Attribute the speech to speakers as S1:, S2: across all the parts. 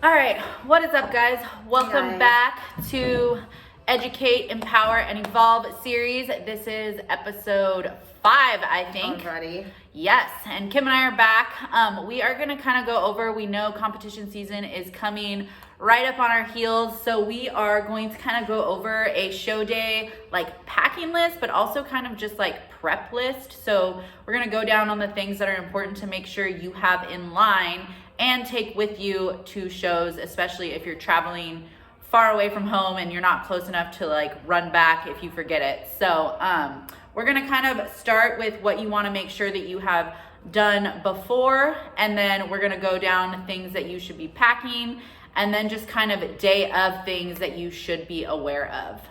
S1: All right, what is up, guys? Welcome back to Educate, Empower, and Evolve series. This is episode 5, I think.
S2: Already.
S1: Yes, and Kim and I are back. We are gonna kind of go over, we know competition season is coming right up on our heels, so we are going to kind of go over a show day like packing list, but also kind of just like prep list. So we're gonna go down on the things that are important to make sure you have in line and take with you to shows, especially if you're traveling far away from home and you're not close enough to like run back if you forget it. So we're gonna kind of start with what you wanna make sure that you have done before, and then we're gonna go down things that you should be packing, and then just kind of day of things that you should be aware of.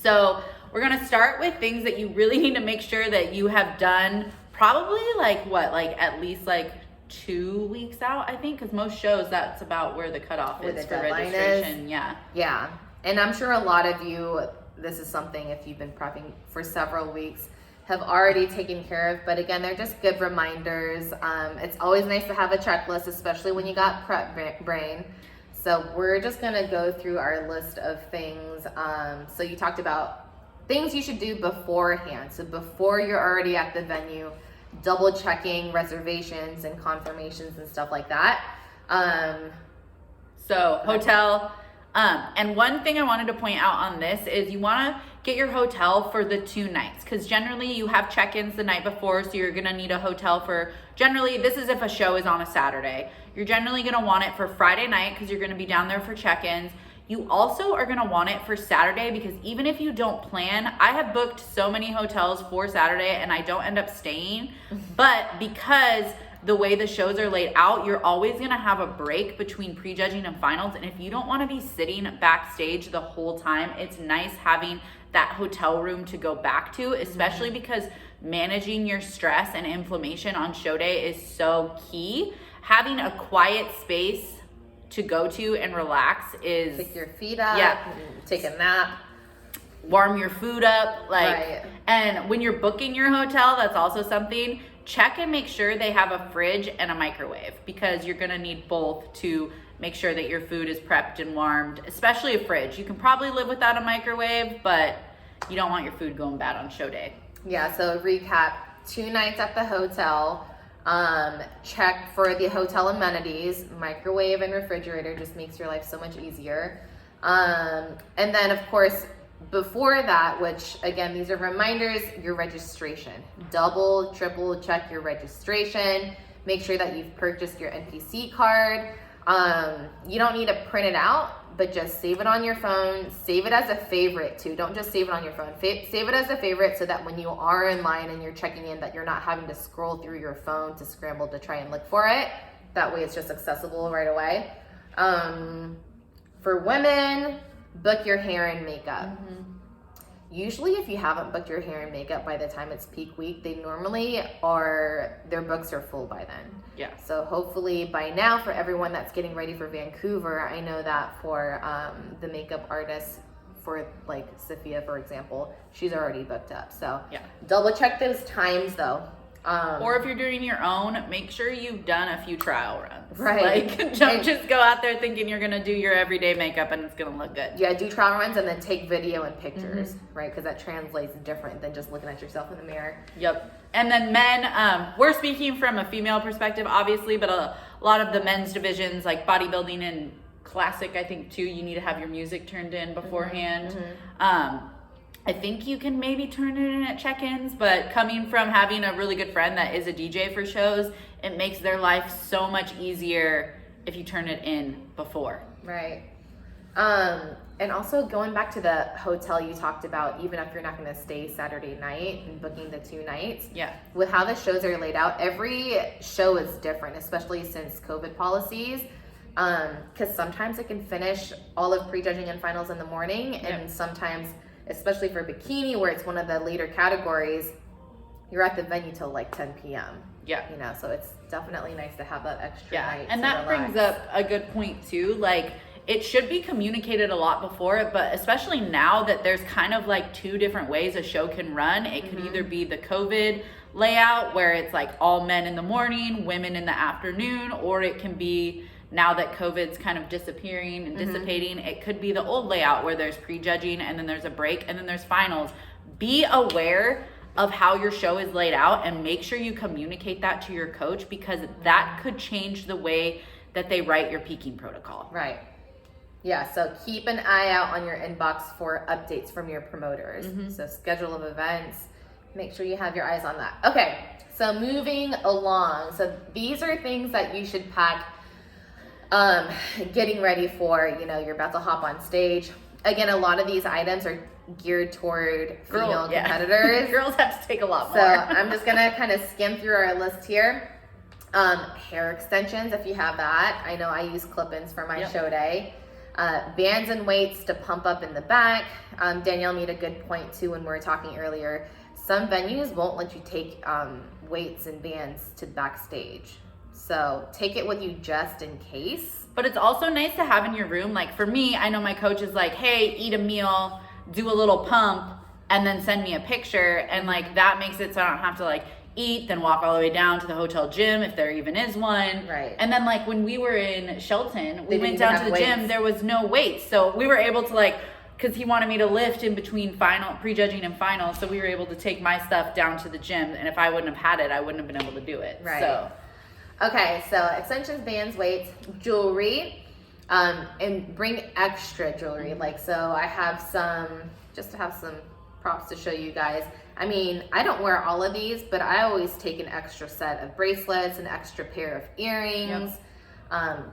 S1: So we're gonna start with things that you really need to make sure that you have done probably like at least like 2 weeks out, I think, because most shows that's about where the cutoff is for registration.
S2: Yeah. And I'm sure a lot of you, this is something, if you've been prepping for several weeks, have already taken care of, but again, they're just good reminders. It's always nice to have a checklist, especially when you got prep brain. So we're just gonna go through our list of things. So you talked about things you should do beforehand. So before you're already at the venue, double checking reservations and confirmations and stuff like that.
S1: So hotel, and one thing I wanted to point out on this is you want to get your hotel for the 2 nights, because generally you have check-ins the night before, so you're gonna need a hotel for, generally this is if a show is on a Saturday, you're generally gonna want it for Friday night because you're gonna be down there for check-ins. You also are gonna want it for Saturday, because even if you don't plan, I have booked so many hotels for Saturday and I don't end up staying, but because the way the shows are laid out, you're always gonna have a break between prejudging and finals, and if you don't wanna be sitting backstage the whole time, it's nice having that hotel room to go back to, especially because managing your stress and inflammation on show day is so key. Having a quiet space to go to and relax is
S2: pick your feet up, take a nap,
S1: warm your food up, and when you're booking your hotel, that's also something, check and make sure they have a fridge and a microwave, because you're gonna need both to make sure that your food is prepped and warmed, especially a fridge. You can probably live without a microwave, but you don't want your food going bad on show day.
S2: Yeah, so recap, 2 nights at the hotel. Check for the hotel amenities. Microwave and refrigerator just makes your life so much easier. And then of course, before that, which again, these are reminders, your registration. Double, triple check your registration. Make sure that you've purchased your NPC card. You don't need to print it out, but just save it on your phone. Save it as a favorite too. Don't just save it on your phone. Save it as a favorite so that when you are in line and you're checking in, that you're not having to scroll through your phone to scramble to try and look for it. That way it's just accessible right away. For women, book your hair and makeup. Usually if you haven't booked your hair and makeup by the time it's peak week, they normally are, their books are full by then.
S1: Yeah.
S2: So hopefully by now, for everyone that's getting ready for Vancouver, I know that for the makeup artist, for like Sophia, for example, she's already booked up. So double check those times though.
S1: Or if you're doing your own, make sure you've done a few trial runs.
S2: Right.
S1: Like, don't just go out there thinking you're gonna do your everyday makeup and it's gonna look good.
S2: Yeah, do trial runs and then take video and pictures, right? Because that translates different than just looking at yourself in the mirror.
S1: Yep. And then men, we're speaking from a female perspective, obviously, but a lot of the men's divisions, like bodybuilding and classic, I think too, you need to have your music turned in beforehand. I think you can maybe turn it in at check-ins, but coming from having a really good friend that is a DJ for shows, it makes their life so much easier if you turn it in before.
S2: Right. And also going back to the hotel you talked about, even if you're not going to stay Saturday night and booking the 2 nights.
S1: Yeah.
S2: With how the shows are laid out, every show is different, especially since COVID policies. Because sometimes it can finish all of prejudging and finals in the morning, and sometimes, especially for bikini, where it's one of the later categories, you're at the venue till like 10 p.m.
S1: Yeah.
S2: You know, so it's definitely nice to have that extra night.
S1: And that brings up a good point too. Like, it should be communicated a lot before, but especially now that there's kind of like 2 different ways a show can run. It could either be the COVID layout where it's like all men in the morning, women in the afternoon, or it can be now that COVID's kind of disappearing and dissipating, it could be the old layout where there's prejudging and then there's a break and then there's finals. Be aware of how your show is laid out and make sure you communicate that to your coach, because that could change the way that they write your peaking protocol.
S2: Right. Yeah, so keep an eye out on your inbox for updates from your promoters. So schedule of events, make sure you have your eyes on that. Okay, so moving along. So these are things that you should pack getting ready for, you know, you're about to hop on stage. Again, a lot of these items are geared toward female competitors.
S1: Girls have to take a lot more.
S2: So I'm just gonna kind of skim through our list here. Hair extensions, if you have that. I know I use clip-ins for my show day. Bands and weights to pump up in the back. Danielle made a good point too when we were talking earlier. Some venues won't let you take weights and bands to backstage. So take it with you just in case.
S1: But it's also nice to have in your room. Like for me, I know my coach is like, hey, eat a meal, do a little pump, and then send me a picture. And like that makes it so I don't have to like eat, then walk all the way down to the hotel gym if there even is one.
S2: Right.
S1: And then like when we were in Shelton, we went down to the gym, there was no weights. So we were able to like, because he wanted me to lift in between prejudging and finals. So we were able to take my stuff down to the gym. And if I wouldn't have had it, I wouldn't have been able to do it.
S2: Right.
S1: So.
S2: Okay, so extensions, bands, weights, jewelry, and bring extra jewelry. Like, so I have some, just to have some props to show you guys. I mean, I don't wear all of these, but I always take an extra set of bracelets, an extra pair of earrings,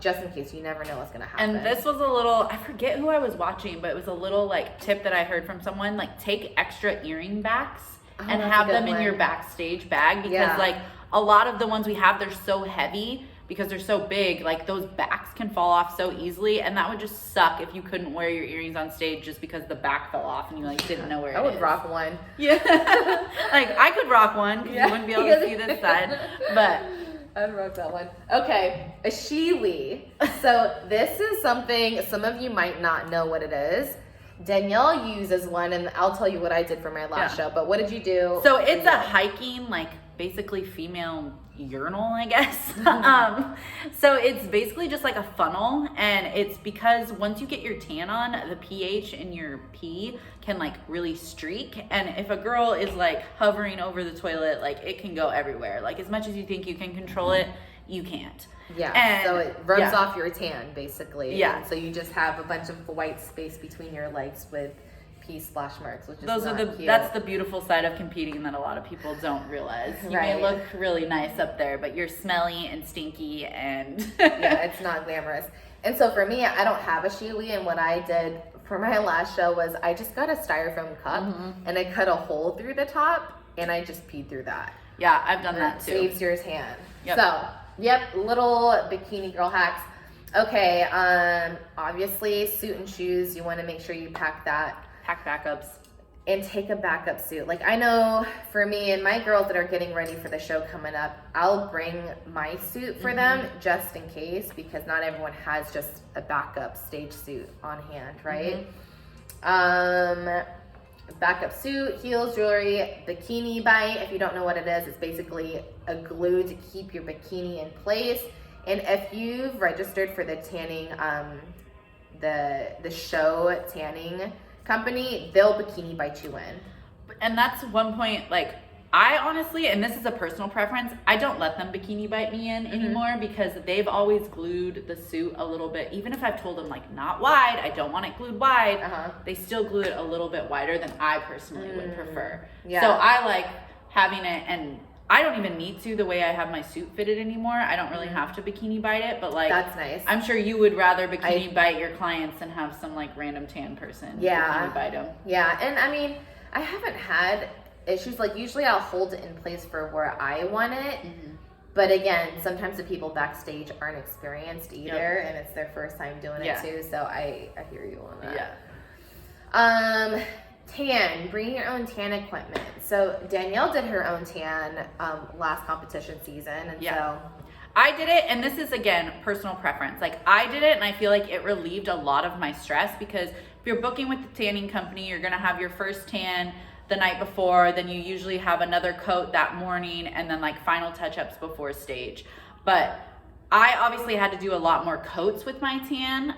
S2: just in case. You never know what's gonna happen.
S1: And this was a little, I forget who I was watching, but it was a little like tip that I heard from someone, like take extra earring backs and have them in your backstage bag, because like a lot of the ones we have, they're so heavy because they're so big, like those backs can fall off so easily, and that would just suck if you couldn't wear your earrings on stage just because the back fell off and you like didn't know where it is.
S2: I would rock one.
S1: Yeah. Like I could rock one because you wouldn't be able to see this side, but
S2: I'd rock that one. Okay, a shiwi. So this is something some of you might not know what it is. Danielle uses one, and I'll tell you what I did for my last show. But what did you do?
S1: So it's a hiking, like basically female urinal, I guess. So it's basically just like a funnel, and it's because once you get your tan on, the pH in your pee can like really streak, and if a girl is like hovering over the toilet, like it can go everywhere. Like as much as you think you can control it, you can't.
S2: Yeah,
S1: and
S2: so it rubs off your tan, basically.
S1: Yeah.
S2: And so you just have a bunch of white space between your legs with pee splash marks, which is
S1: those
S2: not
S1: are the
S2: cute.
S1: That's the beautiful side of competing that a lot of people don't realize. You may look really nice up there, but you're smelly and stinky and
S2: yeah, it's not glamorous. And so for me, I don't have a shiwi, and what I did for my last show was I just got a styrofoam cup and I cut a hole through the top and I just peed through that.
S1: Yeah, I've done that too.
S2: Saves your tan.
S1: Yep.
S2: So, little bikini girl hacks. Okay, obviously suit and shoes, you want to make sure you pack that.
S1: Pack backups.
S2: And take a backup suit. Like I know for me and my girls that are getting ready for the show coming up, I'll bring my suit for them just in case, because not everyone has just a backup stage suit on hand, right? Backup suit, heels, jewelry, bikini bite. If you don't know what it is, it's basically a glue to keep your bikini in place. And if you've registered for the tanning, the show tanning company, they'll bikini bite you in.
S1: And that's one point, like I honestly, and this is a personal preference, I don't let them bikini bite me in anymore, because they've always glued the suit a little bit. Even if I've told them like not wide, I don't want it glued wide, they still glue it a little bit wider than I personally would prefer. So I like having it, and I don't even need to the way I have my suit fitted anymore. I don't really have to bikini bite it, but like
S2: that's nice.
S1: I'm sure you would rather bikini bite your clients than have some like random tan person bikini bite them.
S2: Yeah, and I mean, I haven't had issues. Like usually I'll hold it in place for where I want it. But again, sometimes the people backstage aren't experienced either, and it's their first time doing it too. So I hear you on that. Tan, bring your own tan equipment. So Danielle did her own tan last competition season, and so
S1: I did it, and this is again personal preference. Like I did it, and I feel like it relieved a lot of my stress, because if you're booking with the tanning company, you're gonna have your first tan the night before, then you usually have another coat that morning, and then like final touch-ups before stage. But I obviously had to do a lot more coats with my tan,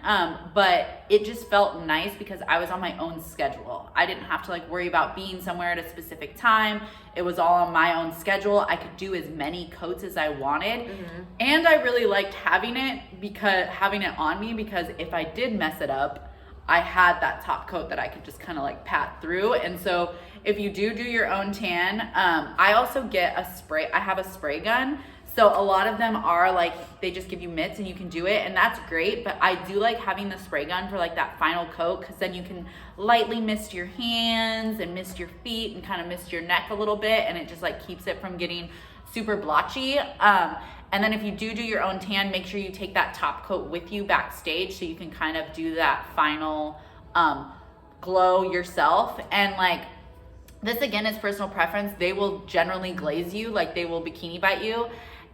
S1: but it just felt nice because I was on my own schedule. I didn't have to like worry about being somewhere at a specific time. It was all on my own schedule. I could do as many coats as I wanted. And I really liked having it on me because if I did mess it up, I had that top coat that I could just kind of like pat through. And so if you do your own tan, I also get a spray. I have a spray gun. So a lot of them are like, they just give you mitts and you can do it, and that's great. But I do like having the spray gun for like that final coat, because then you can lightly mist your hands and mist your feet and kind of mist your neck a little bit, and it just like keeps it from getting super blotchy. And then if you do your own tan, make sure you take that top coat with you backstage so you can kind of do that final glow yourself. And like, this again is personal preference. They will generally glaze you, like they will bikini bite you.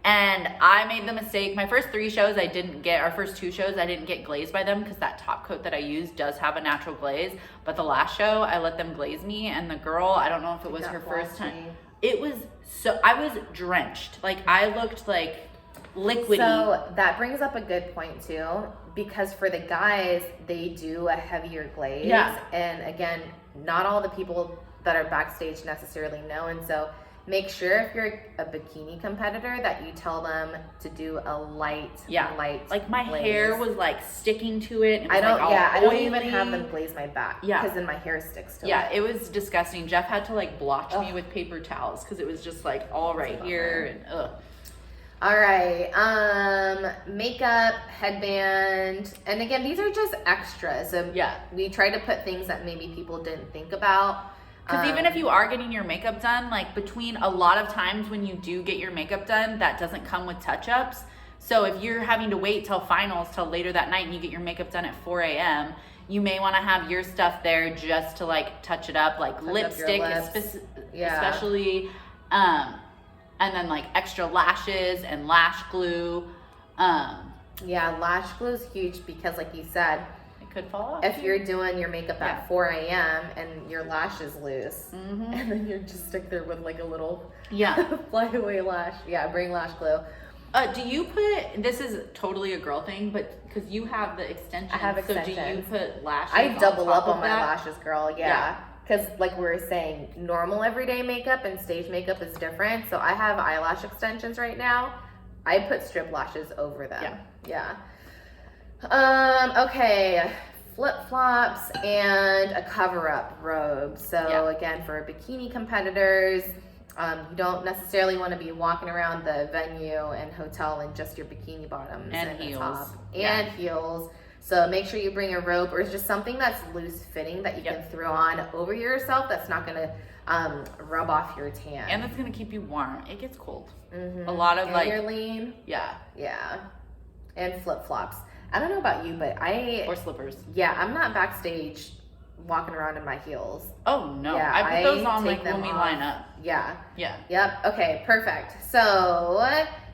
S1: And I made the mistake. My first 3 shows I didn't get, our first 2 shows I didn't get glazed by them because that top coat that I used does have a natural glaze. But the last show I let them glaze me, and the girl, I don't know if it was her first time. It was so, I was drenched. Like I looked like liquidy.
S2: So that brings up a good point too, because for the guys, they do a heavier glaze.
S1: Yeah.
S2: And again, not all the people that are backstage necessarily know. And so make sure if you're a bikini competitor that you tell them to do a light.
S1: Like my
S2: glaze.
S1: hair was like sticking to it.
S2: I don't even have them glaze my back.
S1: Yeah.
S2: Because then my hair sticks to it.
S1: Yeah, it was disgusting. Jeff had to like blotch me with paper towels because it was just like all right here and ugh.
S2: All right, makeup, headband, and again, these are just extras. So
S1: yeah,
S2: we try to put things that maybe people didn't think about.
S1: Because even if you are getting your makeup done, like between a lot of times when you do get your makeup done, that doesn't come with touch-ups. So if you're having to wait till finals, till later that night, and you get your makeup done at 4 a.m., you may want to have your stuff there just to like touch it up, like lipstick, especially, and then like extra lashes and lash glue.
S2: Yeah, lash glue is huge because, like you said,
S1: could fall off.
S2: If you're doing your makeup at 4 a.m. and your lash is loose, and then you're just stuck there with like a little flyaway lash. Yeah, bring lash glue.
S1: Do you put, this is totally a girl thing, but because you have the extensions.
S2: I have extensions.
S1: So do you put lashes
S2: I double up on my
S1: that?
S2: lashes, girl. Yeah. Because like we were saying, normal everyday makeup and stage makeup is different. So I have eyelash extensions right now. I put strip lashes over them. Yeah. Okay, flip-flops and a cover-up robe. So again, for bikini competitors, you don't necessarily want to be walking around the venue and hotel in just your bikini bottoms and
S1: heels.
S2: top and heels. So make sure you bring a robe or just something that's loose fitting that you can throw on over yourself that's not going to rub off your tan.
S1: And that's going to keep you warm. It gets cold. A lot of
S2: and you're lean.
S1: Yeah.
S2: And flip-flops. I don't know about you, but
S1: or slippers.
S2: Yeah, I'm not backstage walking around in my heels.
S1: Oh no,
S2: yeah,
S1: I put those on like when we line up.
S2: Yeah.
S1: Yep.
S2: Okay, perfect. So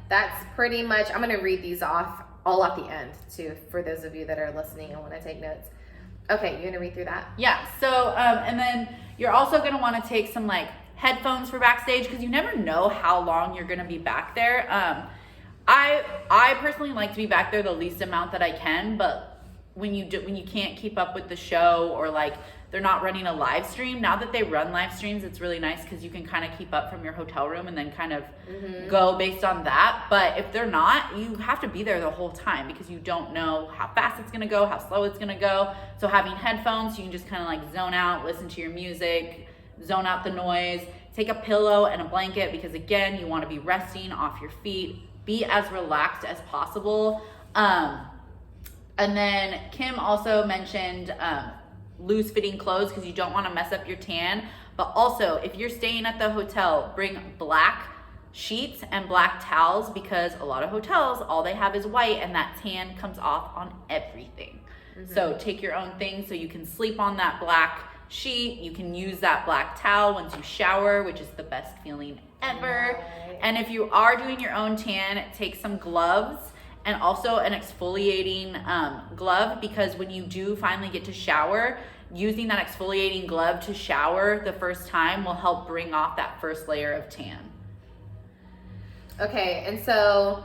S2: that's pretty much. I'm gonna read these off all at the end too, for those of you that are listening and want to take notes. Okay, you're gonna read through that.
S1: Yeah. So and then you're also gonna want to take some like headphones for backstage because you never know how long you're gonna be back there. I personally like to be back there the least amount that I can, but when you can't keep up with the show or like they're not running a live stream, now that they run live streams, it's really nice because you can kind of keep up from your hotel room and then kind of go based on that. But if they're not, you have to be there the whole time because you don't know how fast it's gonna go, how slow it's gonna go. So having headphones, you can just kind of like zone out, listen to your music, zone out the noise, take a pillow and a blanket because again, you want to be resting off your feet. Be as relaxed as possible. And then Kim also mentioned loose fitting clothes because you don't want to mess up your tan. But also, if you're staying at the hotel, bring black sheets and black towels because a lot of hotels, all they have is white and that tan comes off on everything. So take your own thing so you can sleep on that black sheet. You can use that black towel once you shower, which is the best feeling ever. And if you are doing your own tan, take some gloves and also an exfoliating glove because when you do finally get to shower, using that exfoliating glove to shower the first time will help bring off that first layer of tan.
S2: Okay, and so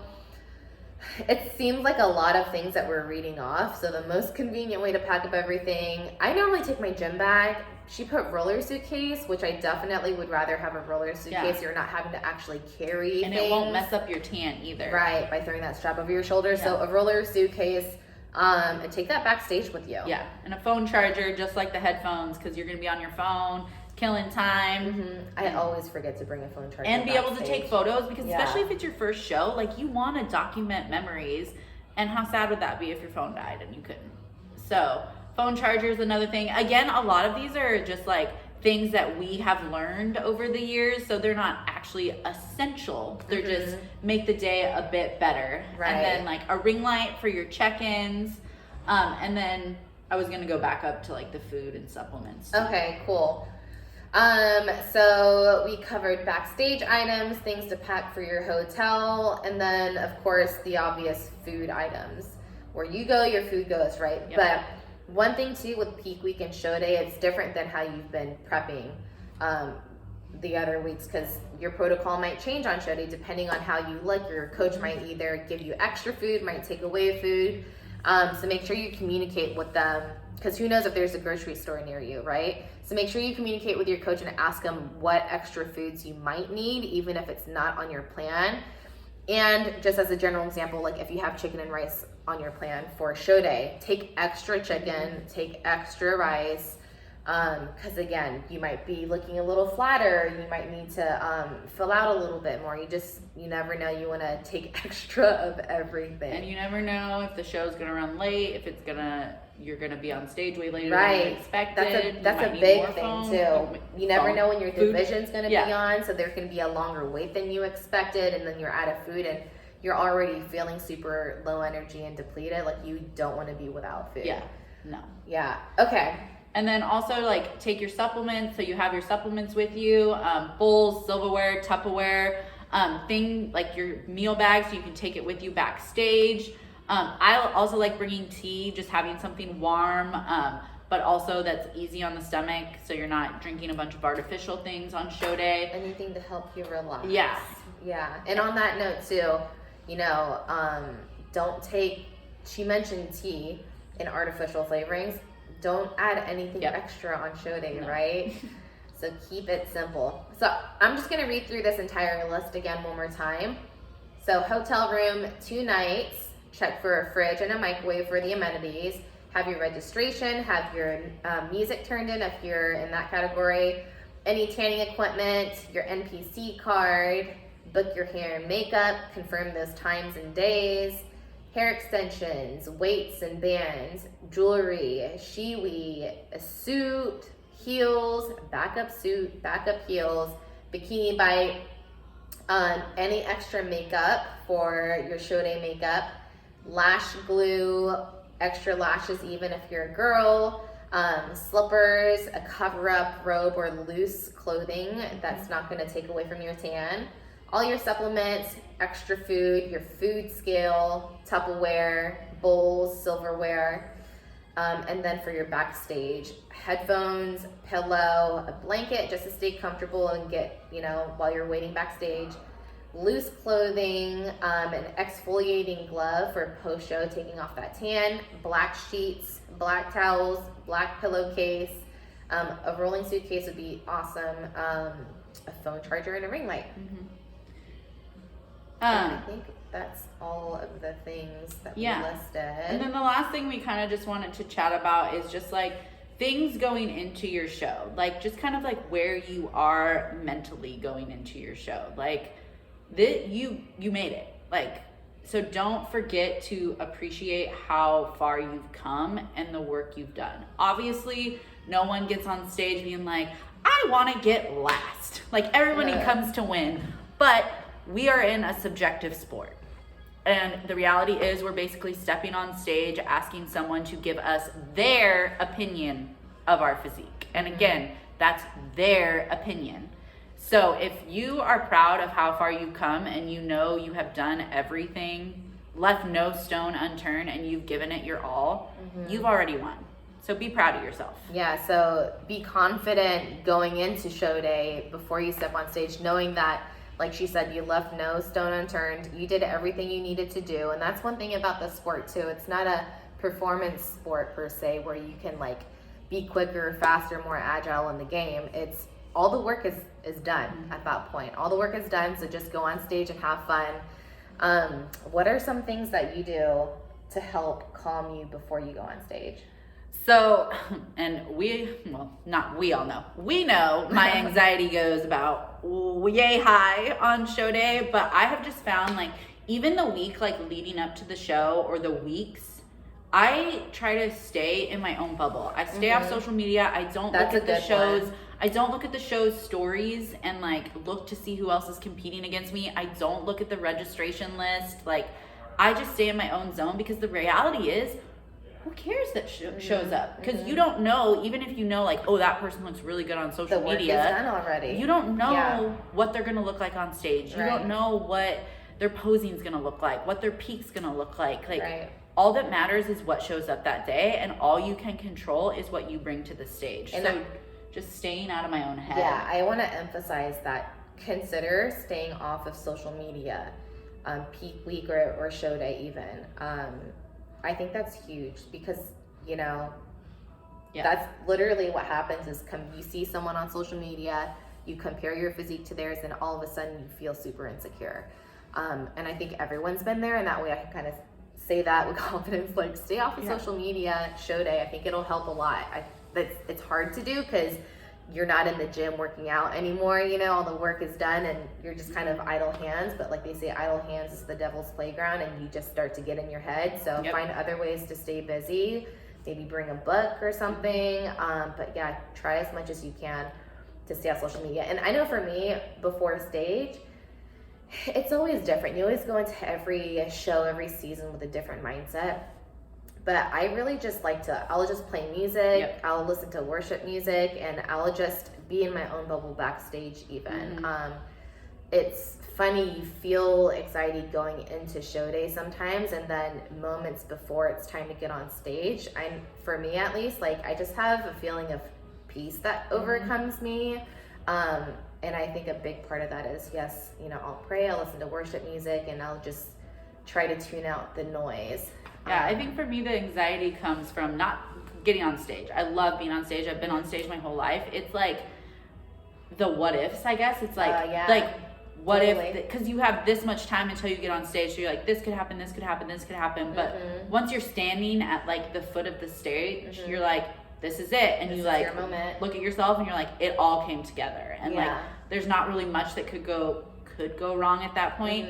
S2: It seems like a lot of things that we're reading off. So the most convenient way to pack up everything, I normally take my gym bag. She put roller suitcase, which I definitely would rather have a roller suitcase. You're not having to actually carry
S1: and
S2: things.
S1: it won't mess up your tan either.
S2: Right, by throwing that strap over your shoulder. So a roller suitcase, and take that backstage with you.
S1: Yeah, and a phone charger, just like the headphones, because you're going to be on your phone, killing time.
S2: I always forget to bring a phone charger
S1: and be able to
S2: backstage.
S1: take photos, because especially if it's your first show, like, you want to document memories. And how sad would that be if your phone died and you couldn't? So phone charger is another thing. Again, a lot of these are just like things that we have learned over the years, so they're not actually essential. They're just make the day a bit better.
S2: Right.
S1: And then like a ring light for your check-ins. And then I was gonna go back up to like the food and supplements too.
S2: Okay, cool. So we covered backstage items, things to pack for your hotel, and then of course the obvious food items. Where you go, your food goes, right?
S1: Yep.
S2: But one thing too with peak week and show day, it's different than how you've been prepping the other weeks, because your protocol might change on show day depending on how you look. Your coach might either give you extra food, might take away food. So make sure you communicate with them, because who knows if there's a grocery store near you, right? So make sure you communicate with your coach and ask them what extra foods you might need, even if it's not on your plan. And just as a general example, like if you have chicken and rice on your plan for show day, take extra chicken, take extra rice, because again, you might be looking a little flatter, you might need to fill out a little bit more. You never know, you want to take extra of everything.
S1: And you never know if the show's gonna run late, if you're gonna be on stage way later
S2: right.
S1: than expected.
S2: That's a big thing too. You never know when your division's gonna be on, so there can be a longer wait than you expected, and then you're out of food and you're already feeling super low energy and depleted. Like, you don't want to be without food.
S1: Yeah, no.
S2: Yeah, okay.
S1: And then also, like, take your supplements, so you have your supplements with you, bowls, silverware, Tupperware, like your meal bag, so you can take it with you backstage. I also like bringing tea, just having something warm, but also that's easy on the stomach, so you're not drinking a bunch of artificial things on show day.
S2: Anything to help you relax.
S1: Yeah.
S2: Yeah, and on that note too, don't take, she mentioned tea and artificial flavorings. Don't add anything extra on show day, right? So keep it simple. So I'm just gonna read through this entire list again one more time. So hotel room, 2 nights, check for a fridge and a microwave for the amenities, have your registration, have your music turned in if you're in that category, any tanning equipment, your NPC card, book your hair and makeup, confirm those times and days, hair extensions, weights and bands, jewelry, shiwi, a suit, heels, backup suit, backup heels, bikini bite, any extra makeup for your show day makeup, lash glue, extra lashes even if you're a girl, slippers, a cover-up robe or loose clothing that's not going to take away from your tan, all your supplements, extra food, your food scale, Tupperware, bowls, silverware, and then for your backstage, headphones, pillow, a blanket just to stay comfortable and get, while you're waiting backstage, loose clothing, an exfoliating glove for post-show, taking off that tan, black sheets, black towels, black pillowcase, a rolling suitcase would be awesome, a phone charger, and a ring light. I think that's all of the things that we listed.
S1: And then the last thing we kind of just wanted to chat about is just like things going into your show, like just kind of like where you are mentally going into your show. Like you made it. Like, so don't forget to appreciate how far you've come and the work you've done. Obviously, no one gets on stage being like, I want to get last. Like, everybody comes to win, but we are in a subjective sport. And the reality is we're basically stepping on stage, asking someone to give us their opinion of our physique. And again, that's their opinion. So if you are proud of how far you've come and you know you have done everything, left no stone unturned, and you've given it your all, you've already won. So be proud of yourself.
S2: Yeah, so be confident going into show day before you step on stage, knowing that Like she said, you left no stone unturned. You did everything you needed to do. And that's one thing about the sport too. It's not a performance sport per se where you can like be quicker, faster, more agile in the game. It's all the work is done at that point. All the work is done, so just go on stage and have fun. What are some things that you do to help calm you before you go on stage?
S1: So, and we know my anxiety goes about yay high on show day, but I have just found like even the week like leading up to the show or the weeks, I try to stay in my own bubble. I stay off social media. I don't look at the shows. I don't look at the show's stories and like look to see who else is competing against me. I don't look at the registration list. Like I just stay in my own zone because the reality is, who cares that shows up? Because you don't know, even if you know like, oh, that person looks really good on social media.
S2: The work is done already.
S1: You don't know what they're going to look like on stage. You
S2: Right.
S1: don't know what their posing is going to look like, what their peak's going to look like. Like
S2: Right.
S1: all that matters is what shows up that day, and all you can control is what you bring to the stage.
S2: And
S1: so just staying out of my own head.
S2: Yeah, I want to emphasize that. Consider staying off of social media, peak week or show day even. I think that's huge because, you know, that's literally what happens is you see someone on social media, you compare your physique to theirs, and all of a sudden you feel super insecure. And I think everyone's been there, and that way I can kind of say that with confidence, like stay off of social media, show day. I think it'll help a lot. It's hard to do because you're not in the gym working out anymore, you know, all the work is done and you're just kind of idle hands. But like they say, idle hands is the devil's playground, and you just start to get in your head. So find other ways to stay busy, maybe bring a book or something. But yeah, try as much as you can to stay off social media. And I know for me, before stage, it's always different. You always go into every show, every season with a different mindset. But I really just like I'll just play music, I'll listen to worship music, and I'll just be in my own bubble backstage even. It's funny, you feel excited going into show day sometimes, and then moments before it's time to get on stage, for me at least, like I just have a feeling of peace that overcomes me. And I think a big part of that is, yes, you know, I'll pray, I'll listen to worship music, and I'll just try to tune out the noise.
S1: Yeah, I think for me, the anxiety comes from not getting on stage. I love being on stage. I've been on stage my whole life. It's like the what ifs, I guess. It's like, what if, because you have this much time until you get on stage. So you're like, this could happen, this could happen, this could happen. But once you're standing at like the foot of the stage, you're like, this is it. And you like look at yourself and you're like, it all came together. And like, there's not really much that could go wrong at that point.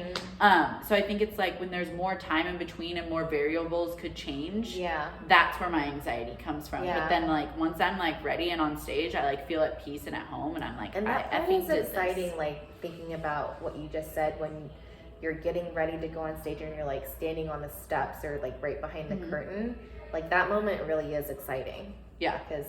S1: So I think it's like when there's more time in between and more variables could change, that's where my anxiety comes from. But then like once I'm like ready and on stage, I like feel at peace and at home, and I'm like,
S2: and that is exciting. Like thinking about what you just said, when you're getting ready to go on stage and you're like standing on the steps or like right behind the curtain, like that moment really is exciting. Because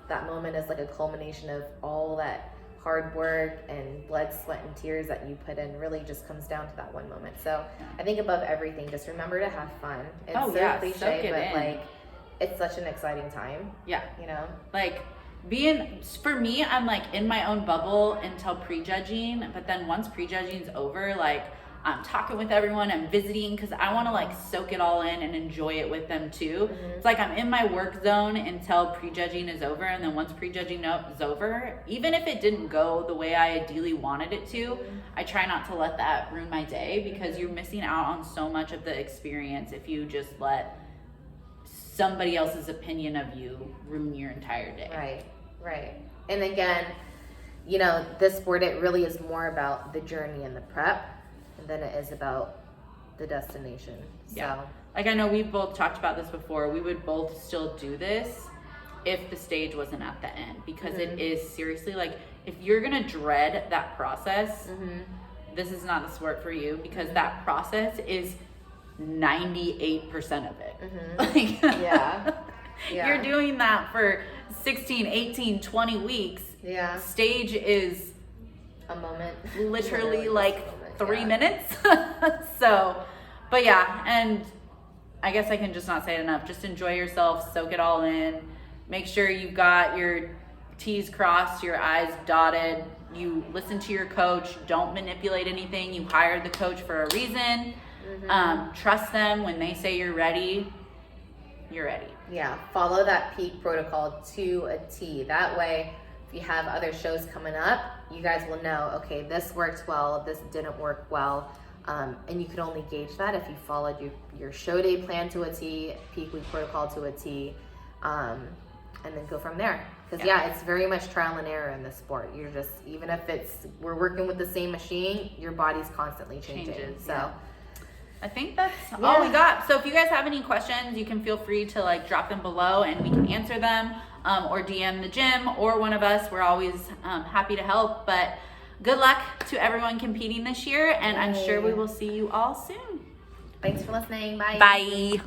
S2: that moment is like a culmination of all that hard work and blood, sweat, and tears that you put in really just comes down to that one moment. So I think above everything, just remember to have fun. It's so cliche, but like it's such an exciting time. You know? Like
S1: for me, I'm like in my own bubble until prejudging, but then once prejudging's over, like I'm talking with everyone, I'm visiting, because I want to like soak it all in and enjoy it with them too. It's like I'm in my work zone until prejudging is over, and then once prejudging is over, even if it didn't go the way I ideally wanted it to, I try not to let that ruin my day, because you're missing out on so much of the experience if you just let somebody else's opinion of you ruin your entire day.
S2: Right. And again, you know, this sport, it really is more about the journey and the prep than it is about the destination.
S1: Like I know we've both talked about this before. We would both still do this if the stage wasn't at the end, because it is seriously like, if you're gonna dread that process, this is not the sport for you, because that process is 98% of it. Like you're doing that for 16, 18, 20 weeks. Stage is
S2: a moment,
S1: literally like 3 minutes. So, but yeah, and I guess I can just not say it enough. Just enjoy yourself, soak it all in. Make sure you've got your T's crossed, your I's dotted. You listen to your coach. Don't manipulate anything. You hired the coach for a reason. Trust them. When they say you're ready, you're ready.
S2: Yeah, follow that peak protocol to a T. That way, if you have other shows coming up, you guys will know, okay, this worked well, this didn't work well. And you can only gauge that if you followed your show day plan to a T, peak week protocol to a T, and then go from there. Because it's very much trial and error in this sport. You're just, even if we're working with the same machine, your body's constantly changing. So
S1: I think that's all we got. So if you guys have any questions, you can feel free to like drop them below and we can answer them, or DM the gym or one of us. We're always happy to help. But good luck to everyone competing this year, and I'm sure we will see you all soon.
S2: Thanks for listening. Bye.
S1: Bye.